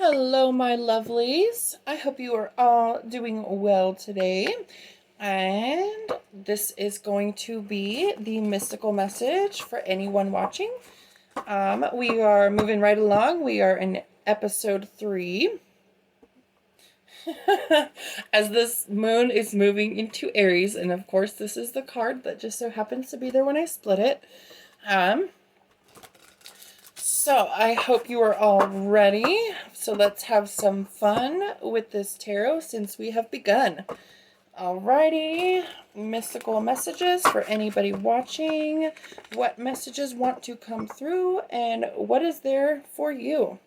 Hello, my lovelies. I hope you are all doing well today. And this is going to be the mystical message for anyone watching. We are moving right along. We are in episode 3. As this moon is moving into Aries, and of course, this is the card that just so happens to be there when I split it. So I hope you are all ready. So let's have some fun with this tarot since we have begun. Alrighty, mystical messages for anybody watching. What messages want to come through and what is there for you?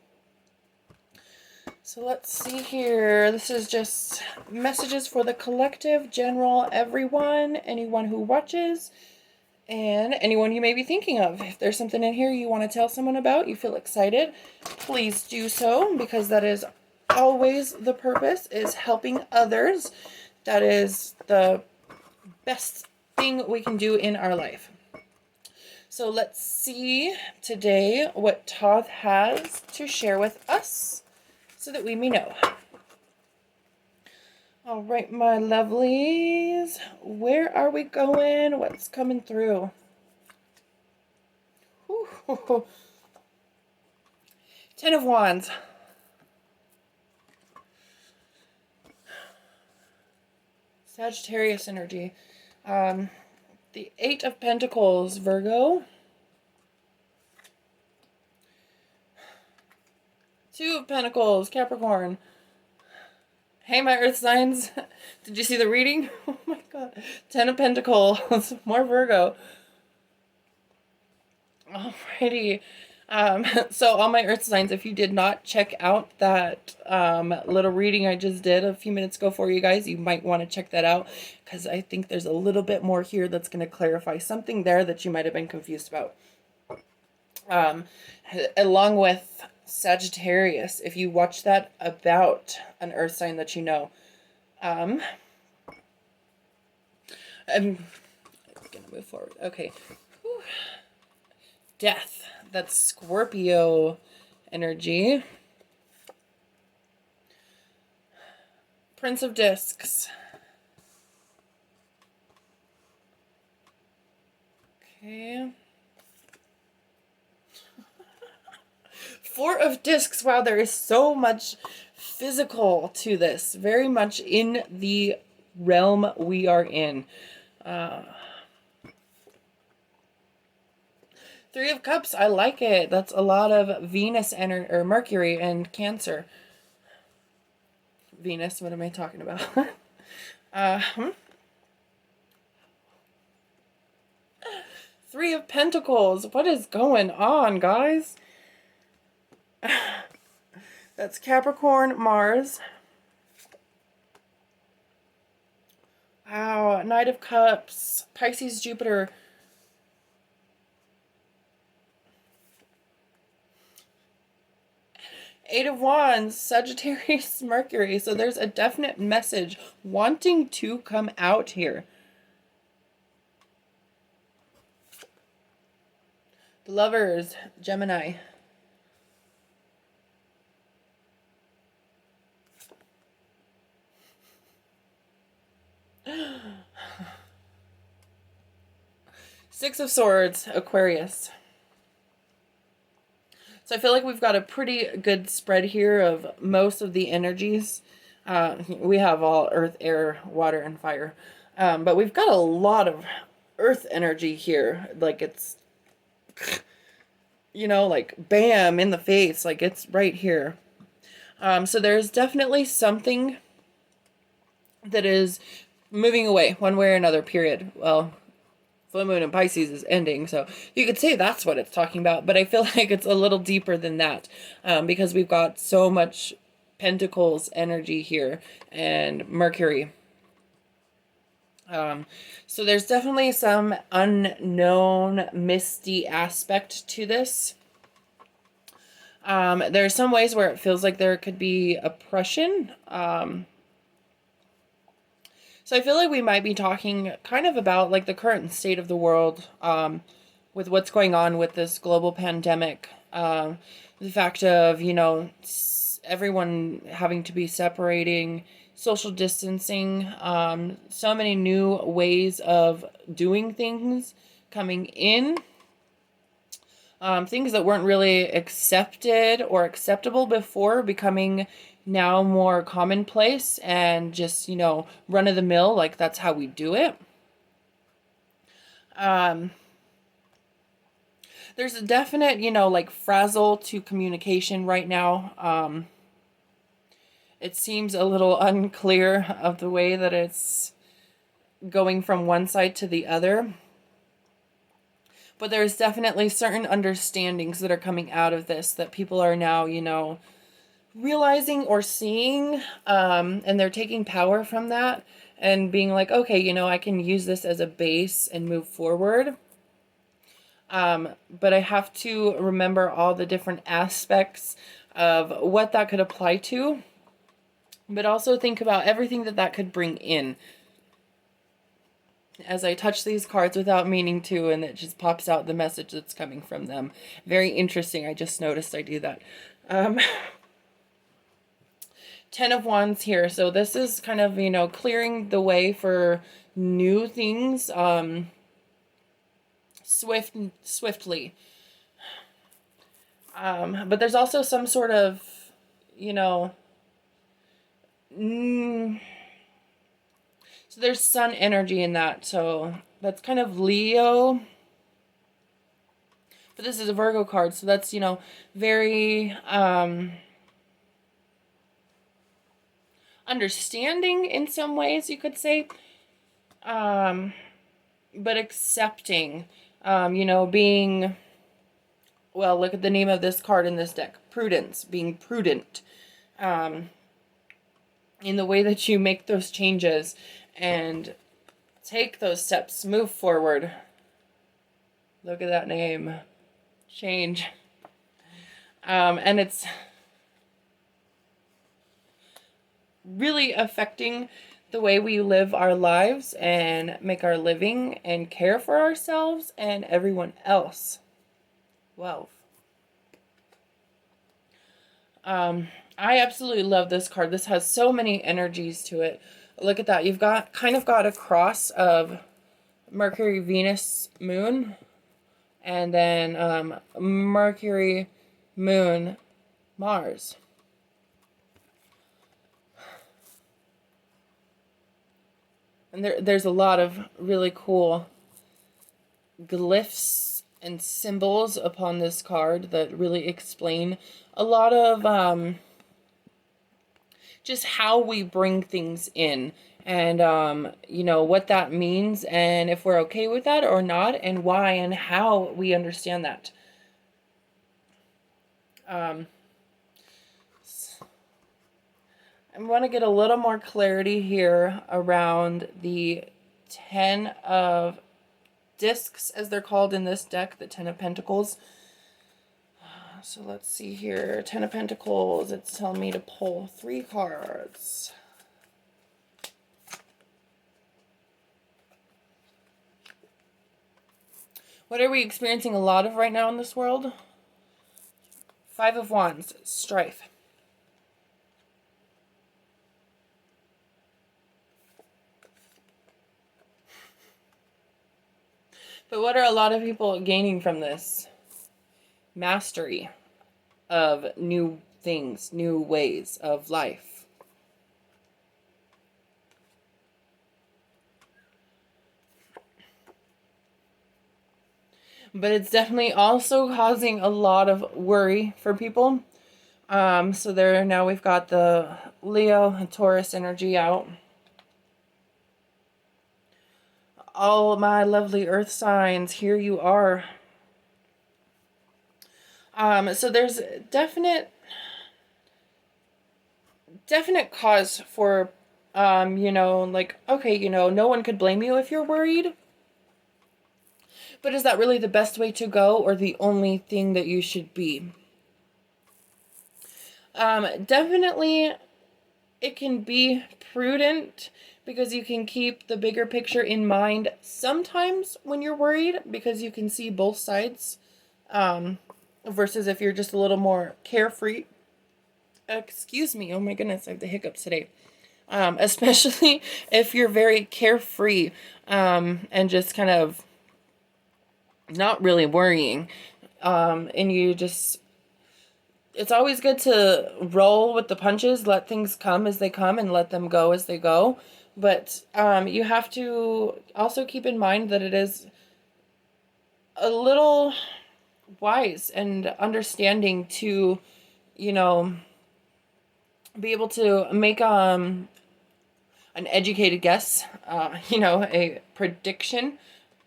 So let's see here. This is just messages for the collective, general, everyone, anyone who watches. And anyone you may be thinking of. If there's something in here you want to tell someone about, you feel excited, please do so, because that is always the purpose, is helping others. That is the best thing we can do in our life. So let's see today what Thoth has to share with us so that we may know. All right, my lovelies, where are we going? What's coming through? Ooh. 10 of Wands. Sagittarius energy. The 8 of Pentacles, Virgo. 2 of Pentacles, Capricorn. Hey, my earth signs. Did you see the reading? Oh my god. 10 of Pentacles. More Virgo. Alrighty. So all my earth signs, if you did not check out that little reading I just did a few minutes ago for you guys, you might want to check that out, because I think there's a little bit more here that's going to clarify something there that you might have been confused about. Along with Sagittarius, if you watch that about an earth sign that you know. I'm gonna move forward. Okay. Whew. Death. That's Scorpio energy. Prince of Discs. Okay. 4 of Discs. Wow, there is so much physical to this. Very much in the realm we are in. 3 of Cups. I like it. That's a lot of Venus or Mercury and Cancer. Venus, what am I talking about? 3 of Pentacles. What is going on, guys? That's Capricorn, Mars. Wow, Knight of Cups, Pisces, Jupiter. Eight of Wands, Sagittarius, Mercury. So there's a definite message wanting to come out here. The Lovers, Gemini. Six of Swords, Aquarius. So I feel like we've got a pretty good spread here of most of the energies. We have all earth, air, water, and fire. But we've got a lot of earth energy here. Like it's, you know, like bam, in the face. Like it's right here. So there's definitely something that is moving away one way or another, period. Well, full moon in Pisces is ending, so you could say that's what it's talking about, but I feel like it's a little deeper than that, because we've got so much Pentacles energy here and Mercury. So there's definitely some unknown, misty aspect to this. There are some ways where it feels like there could be oppression. So I feel like we might be talking kind of about like the current state of the world, with what's going on with this global pandemic. The fact of, you know, everyone having to be separating, social distancing, so many new ways of doing things coming in, things that weren't really accepted or acceptable before becoming now more commonplace and just, run of the mill, like that's how we do it. There's a definite, like frazzle to communication right now. It seems a little unclear of the way that it's going from one side to the other. But there's definitely certain understandings that are coming out of this that people are now, realizing or seeing, and they're taking power from that and being like, okay, I can use this as a base and move forward. But I have to remember all the different aspects of what that could apply to, but also think about everything that could bring in. As I touch these cards without meaning to, and it just pops out the message that's coming from them. Very interesting. I just noticed I do that. 10 of Wands here. So this is kind of, clearing the way for new things, swiftly. But there's also some sort of, so there's sun energy in that. So that's kind of Leo. But this is a Virgo card. So that's, very understanding in some ways, you could say. But accepting, being, well, look at the name of this card in this deck. Prudence, being prudent. In the way that you make those changes and take those steps, move forward. Look at that name. Change. And it's really affecting the way we live our lives and make our living and care for ourselves and everyone else. Well, I absolutely love this card. This has so many energies to it. Look at that. You've got a cross of Mercury, Venus, Moon, and then Mercury, Moon, Mars. And there's a lot of really cool glyphs and symbols upon this card that really explain a lot of just how we bring things in and, what that means and if we're okay with that or not and why and how we understand that. I want to get a little more clarity here around the 10 of discs, as they're called in this deck, the 10 of Pentacles. So let's see here. 10 of Pentacles, it's telling me to pull 3 cards. What are we experiencing a lot of right now in this world? 5 of Wands, strife. But what are a lot of people gaining from this? Mastery of new things, new ways of life. But it's definitely also causing a lot of worry for people. So now we've got the Leo and Taurus energy out. All my lovely earth signs, here you are. So there's definite cause for, like, okay, no one could blame you if you're worried. But is that really the best way to go or the only thing that you should be? Definitely it can be prudent because you can keep the bigger picture in mind sometimes when you're worried because you can see both sides. Versus if you're just a little more carefree excuse me, oh my goodness, I have the hiccups today. Especially if you're very carefree, and just kind of not really worrying, and you just, it's always good to roll with the punches, let things come as they come and let them go as they go. But you have to also keep in mind that it is a little wise and understanding to, you know, be able to make an educated guess, a prediction,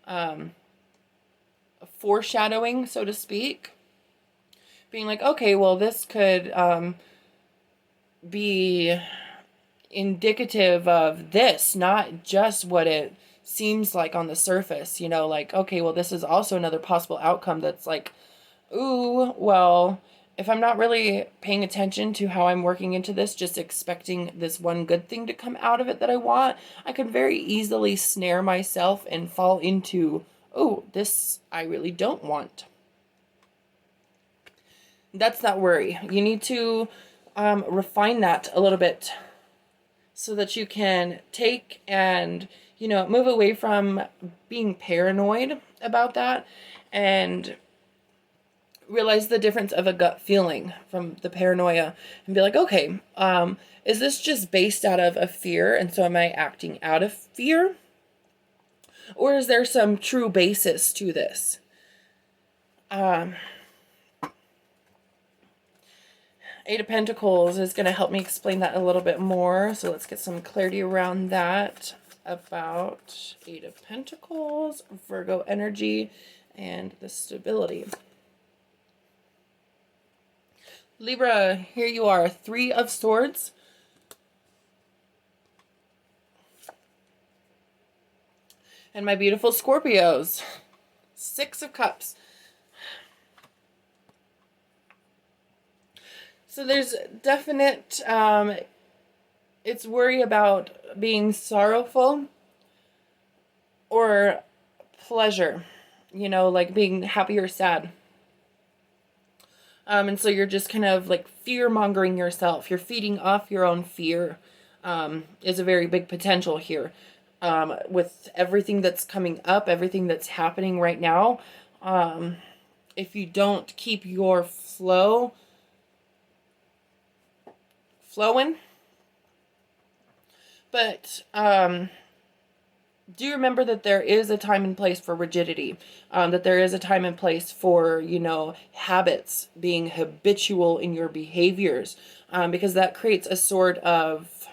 a foreshadowing, so to speak. Being like, okay, well, this could be indicative of this, not just what it seems like on the surface, like, okay, well, this is also another possible outcome that's like, ooh, well, if I'm not really paying attention to how I'm working into this, just expecting this one good thing to come out of it that I want, I could very easily snare myself and fall into, oh, this I really don't want. That's that worry. You need to refine that a little bit so that you can take and, move away from being paranoid about that and realize the difference of a gut feeling from the paranoia and be like, okay, is this just based out of a fear? And so am I acting out of fear? Or is there some true basis to this? Eight of Pentacles is going to help me explain that a little bit more. So let's get some clarity around that about Eight of Pentacles, Virgo energy, and the stability. Libra, here you are, Three of Swords. And my beautiful Scorpios, Six of Cups. So there's definite, it's worry about being sorrowful or pleasure, like being happy or sad. And so you're just kind of like fear-mongering yourself. You're feeding off your own fear, is a very big potential here. With everything that's coming up, everything that's happening right now, if you don't keep your flowing, but do remember that there is a time and place for rigidity, that there is a time and place for, habits being habitual in your behaviors, because that creates a sort of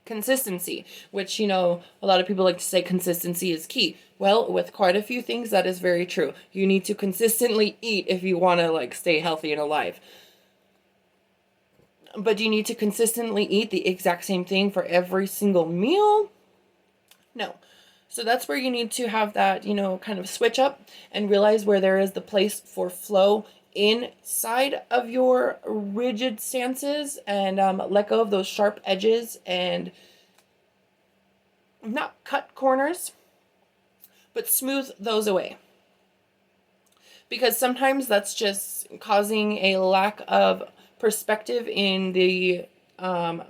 consistency, which, a lot of people like to say consistency is key. Well, with quite a few things, that is very true. You need to consistently eat if you want to stay healthy and alive. But do you need to consistently eat the exact same thing for every single meal? No. So that's where you need to have that, kind of switch up and realize where there is the place for flow inside of your rigid stances, and let go of those sharp edges and not cut corners, but smooth those away. Because sometimes that's just causing a lack of perspective in the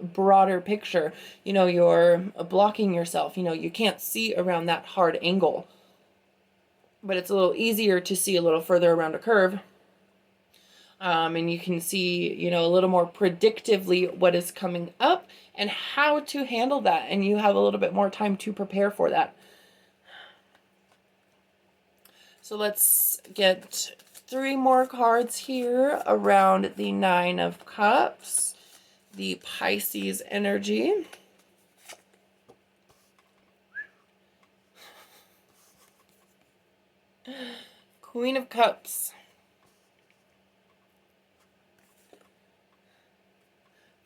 broader picture. You're blocking yourself. You can't see around that hard angle, but it's a little easier to see a little further around a curve. And you can see, a little more predictively what is coming up and how to handle that. And you have a little bit more time to prepare for that. So let's get 3 more cards here around the Nine of Cups, the Pisces energy. Queen of Cups.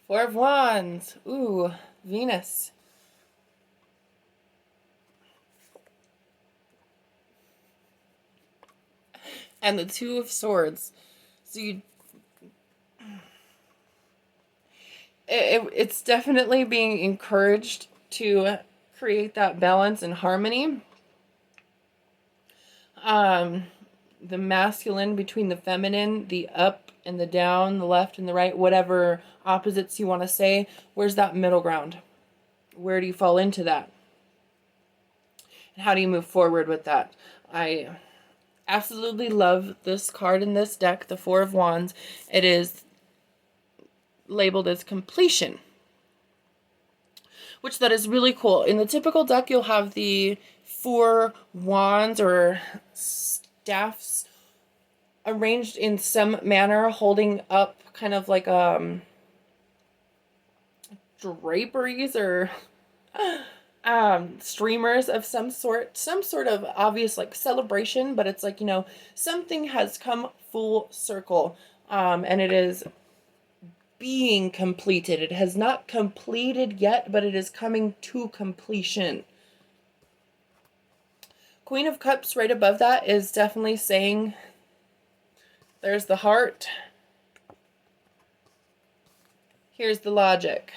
Four of Wands. Ooh, Venus. And the Two of Swords. So it's definitely being encouraged to create that balance and harmony. The masculine between the feminine, the up and the down, the left and the right, whatever opposites you want to say. Where's that middle ground? Where do you fall into that? And how do you move forward with that? I absolutely love this card in this deck, the Four of Wands. It is labeled as completion, which that is really cool. In the typical deck, you'll have the four wands or staffs arranged in some manner, holding up kind of like draperies or streamers of some sort of obvious like celebration, but it's like, you know, something has come full circle, and it is being completed. It has not completed yet, but it is coming to completion. Queen of Cups right above that is definitely saying there's the heart. Here's the logic.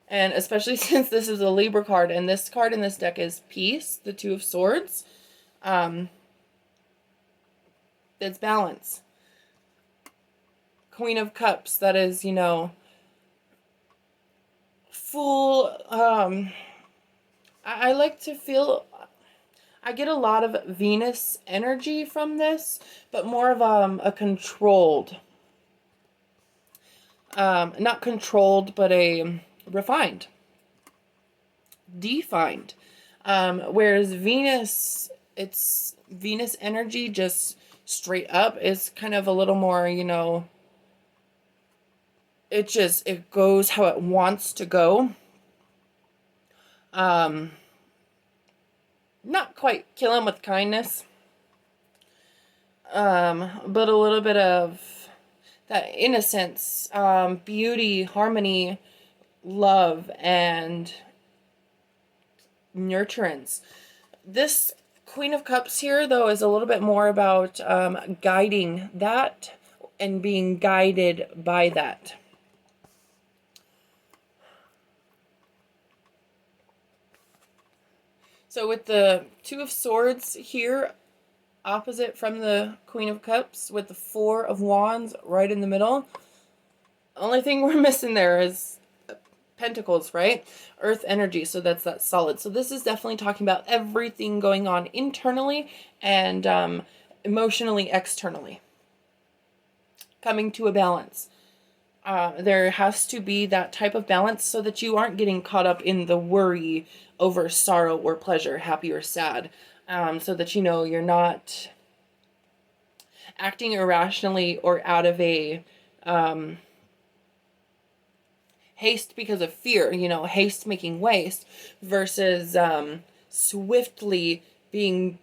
And especially since this is a Libra card, and this card in this deck is Peace, the Two of Swords. It's balance. Queen of Cups, that is, you know, full, I like to feel, I get a lot of Venus energy from this, but more of a controlled, not controlled, but a refined, defined. Whereas Venus, it's Venus energy just straight up is kind of a little more, you know, it goes how it wants to go. Not quite kill him with kindness. But a little bit of that innocence, beauty, harmony, love, and nurturance. This Queen of Cups here, though, is a little bit more about guiding that and being guided by that. So with the Two of Swords here, opposite from the Queen of Cups, with the Four of Wands right in the middle, only thing we're missing there is Pentacles, right? Earth energy, so that's that solid. So this is definitely talking about everything going on internally and emotionally, externally. Coming to a balance. There has to be that type of balance so that you aren't getting caught up in the worry over sorrow or pleasure, happy or sad, so that, you know, you're not acting irrationally or out of a haste because of fear, you know, haste making waste versus swiftly being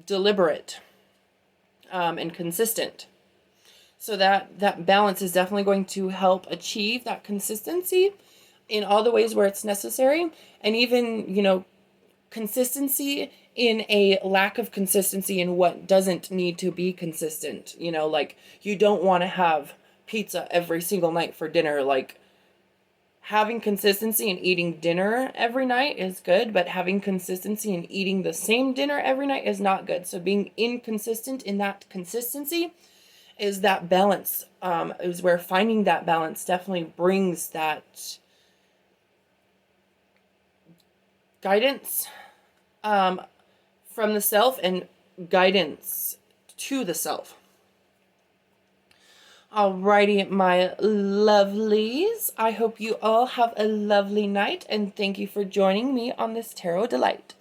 deliberate and consistent. So that balance is definitely going to help achieve that consistency in all the ways where it's necessary. And even, you know, consistency in a lack of consistency in what doesn't need to be consistent. You know, like, you don't want to have pizza every single night for dinner. Like, having consistency in eating dinner every night is good, but having consistency in eating the same dinner every night is not good. So being inconsistent in that consistency is that balance, is where finding that balance definitely brings that guidance from the self and guidance to the self. Alrighty, my lovelies. I hope you all have a lovely night, and thank you for joining me on this Tarot Delight.